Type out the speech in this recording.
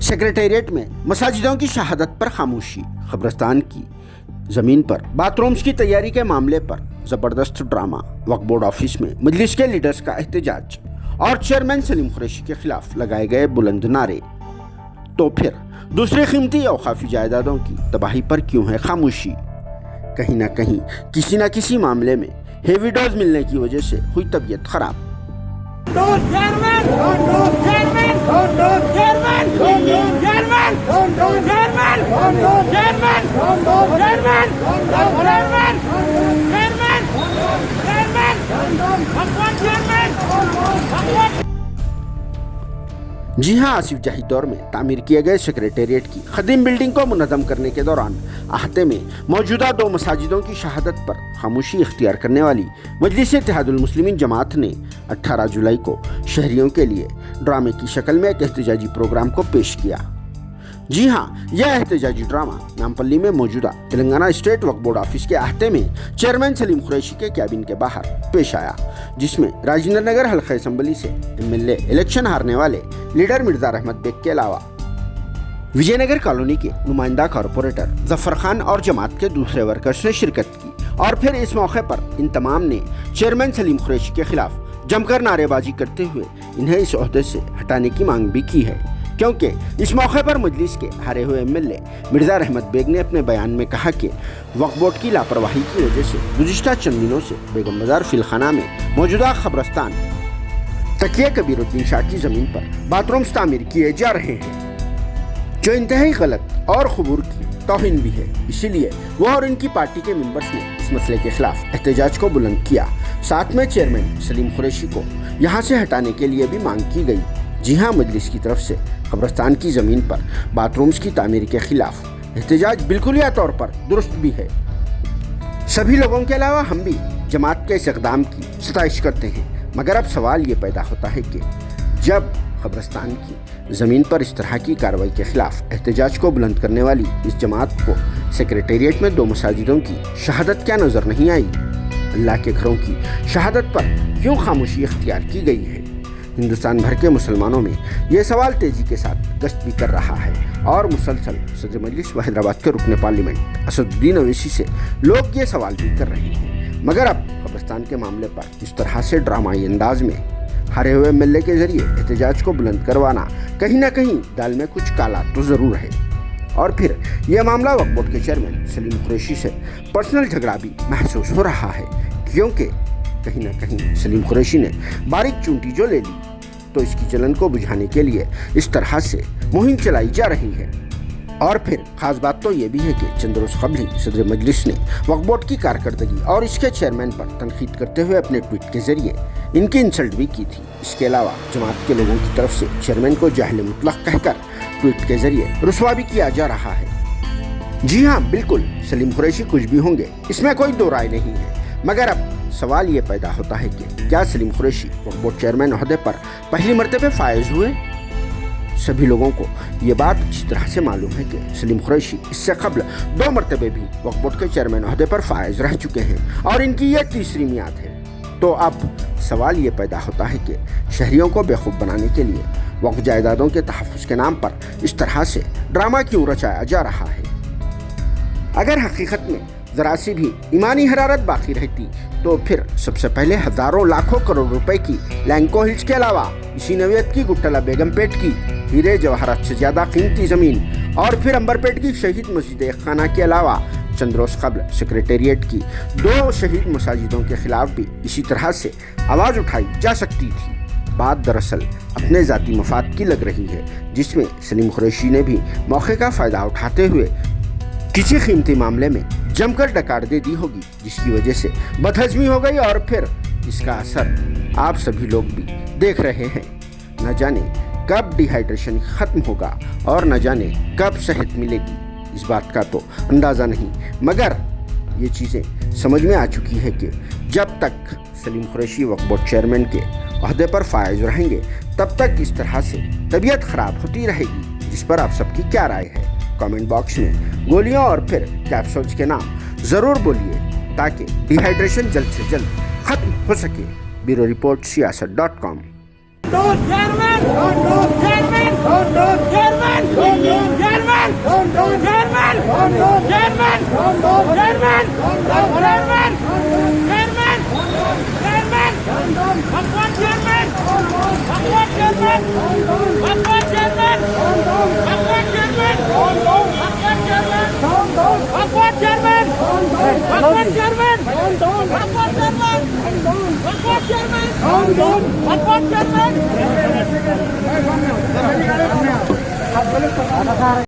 Secretariat में मसाजिदों की शहादत पर खामोशी, कब्रिस्तान की ज़मीन पर बाथरूम्स की तैयारी के मामले पर ज़बरदस्त ड्रामा, वक्फ बोर्ड ऑफिस में मजलिस के लीडर्स का एहतजाज और चेयरमैन सलीम कुरैशी के खिलाफ लगाए गए बुलंद नारे। तो फिर दूसरी कीमती औकाफी जायदादों की तबाही पर क्यों है खामोशी? कहीं ना कहीं किसी न किसी मामले में हेवी डोज मिलने की वजह से हुई तबीयत खराब। जी हाँ, आसिफ जाही दौर में तामीर किए गए सेक्रेटेरिएट की खदीम बिल्डिंग को मुनज़्ज़म करने के दौरान अहाते में मौजूदा 2 मसाजिदों की शहादत पर खामोशी इख्तियार करने वाली मजलिस इत्तेहादुल मुस्लिमीन जमात ने 18 जुलाई को शहरियों के लिए ड्रामे की शक्ल में एक एहतजाजी प्रोग्राम को पेश किया। जी हाँ, यह एहतजाजी ड्रामा नामपल्ली में मौजूदा तेलंगाना स्टेट वक्फ बोर्ड ऑफिस के अहाते में चेयरमैन सलीम कुरैशी के कैबिन के बाहर पेश आया, जिसमें राजेंद्र नगर हल्का असम्बली से MLA इलेक्शन हारने वाले लीडर मिर्जा रहमत बेग के अलावा विजयनगर कॉलोनी के नुमाइंदा कॉरपोरेटर जफर खान और जमात के दूसरे वर्कर्स ने शिरकत की। और फिर इस मौके पर इन तमाम ने चेयरमैन सलीम कुरैशी के खिलाफ जमकर नारेबाजी करते हुए इन्हें इस ओहदे से हटाने की मांग भी की है, क्योंकि इस मौके पर मजलिस के हारे हुए MLA मिर्जा रहमत बेग ने अपने बयान में कहा कि वक्फ बोर्ड की लापरवाही की वजह से गुज़िश्ता चंद दिनों से बेगम बाजार फिलखाना में मौजूदा कब्रिस्तान तकिया कबीरुद्दीन शाह की ज़मीन पर बाथरूम्स तामीर किए जा रहे हैं, जो इंतहाई गलत और खबूर की तौहीन भी है। इसीलिए वो और इनकी पार्टी के मेंबर्स ने इस मसले के खिलाफ एहतजाज को बुलंद किया। साथ में चेयरमैन सलीम कुरैशी को यहाँ से हटाने के लिए भी मांग की गई। जी हाँ, मजलिस की तरफ से कब्रिस्तान की ज़मीन पर बाथरूम्स की तामीर के खिलाफ एहतजाज बिल्कुलिया तौर पर दुरुस्त भी है। सभी लोगों के अलावा हम भी जमात के इस इक़दाम की सताइश करते हैं, मगर अब सवाल ये पैदा होता है कि जब कब्रिस्तान की ज़मीन पर इस तरह की कार्रवाई के खिलाफ एहतजाज को बुलंद करने वाली इस जमात को सेक्रेटेरिएट में 2 मसाजिदों की शहादत क्या नज़र नहीं आई? अल्लाह के घरों की शहादत पर क्यों खामोशी इख्तियार की गई है? हिंदुस्तान भर के मुसलमानों में ये सवाल तेज़ी के साथ गश्त भी कर रहा है और मुसलसल सदर मजलिस व हैदराबाद के रुकन पार्लियामेंट असदुद्दीन अवैसी से लोग ये सवाल भी कर रहे हैं। मगर अब कब्रिस्तान के मामले पर इस तरह से ड्रामाई अंदाज में हारे हुए MLA के जरिए एहतजाज को बुलंद करवाना कहीं ना कहीं दाल में कुछ काला तो ज़रूर है। और फिर यह मामला वक्फ बोर्ड के चेयरमैन सलीम कुरैशी से पर्सनल झगड़ा भी महसूस हो रहा है, क्योंकि कहीं ना कहीं सलीम कुरैशी ने बारीक चूंटी जो ले ली तो इसकी जलन को बुझाने के लिए इस तरह से मुहिम चलाई जा रही है। और फिर खास बात तो ये भी है कि चंद रोज़ कबल ही सदर मजलिस ने वक्फ बोर्ड की कारकर्दगी और इसके चेयरमैन पर तनकीद करते हुए अपने ट्वीट के जरिए इनकी इंसल्ट भी की थी। इसके अलावा जमात के लोगों की तरफ से चेयरमैन को जाहिल मुतलक कहकर ट्वीट के जरिए रुसवा भी किया जा रहा है। जी हाँ, बिल्कुल सलीम कुरैशी कुछ भी होंगे, इसमें कोई दो राय नहीं है। मगर अब सवाल ये पैदा होता है कि क्या सलीम कुरैशी वक्फ बोर्ड चेयरमैन ओहदे पर पहली मरतबे फायज हुए? सभी लोगों को ये बात अच्छी तरह से मालूम है कि सलीम कुरैशी इससे कबल 2 मरतबे भी वक्फ बोर्ड के चेयरमैन ओहदे पर फायज रह चुके हैं और इनकी यह तीसरी मियाद है। तो अब सवाल ये पैदा होता है कि शहरियों को बेखूफ बनाने के लिए वक्फ जायदादों के तहफ़्फ़ुज़ के नाम पर इस तरह से ड्रामा क्यों रचाया जा रहा है? अगर हकीकत में ज़रा सी भी ईमानी हरारत बाकी रहती तो फिर सबसे पहले हज़ारों लाखों करोड़ रुपए की लैंको हिल्स के अलावा इसी नवियत की गुट्टला बेगमपेट की हीरे जवाहरात से ज़्यादा कीमती ज़मीन और फिर अंबरपेट की शहीद मस्जिद खाना के अलावा चंद रोज़ कबल सेक्रेटेरिएट की 2 शहीद मसाजिदों के खिलाफ भी इसी तरह से आवाज़ उठाई जा सकती थी। बात दरअसल अपने ज़ाती मफाद की लग रही है, जिसमें सलीम कुरैशी ने भी मौके का फ़ायदा उठाते हुए किसी कीमती मामले में जमकर डकार दे दी होगी, जिसकी वजह से बदहज़मी हो गई और फिर इसका असर आप सभी लोग भी देख रहे हैं। न जाने कब डिहाइड्रेशन ख़त्म होगा और न जाने कब सेहत मिलेगी, इस बात का तो अंदाज़ा नहीं, मगर ये चीज़ें समझ में आ चुकी है कि जब तक सलीम कुरैशी वक्फ बोर्ड चेयरमैन के ओहदे पर फायज रहेंगे तब तक इस तरह से तबीयत ख़राब होती रहेगी। जिस पर आप सबकी क्या राय है? कमेंट बॉक्स में गोलियों और फिर कैप्सूल्स के नाम ज़रूर बोलिए ताकि डिहाइड्रेशन जल्द से जल्द ख़त्म हो सके। Bureau report siyaasat.com। Chairman!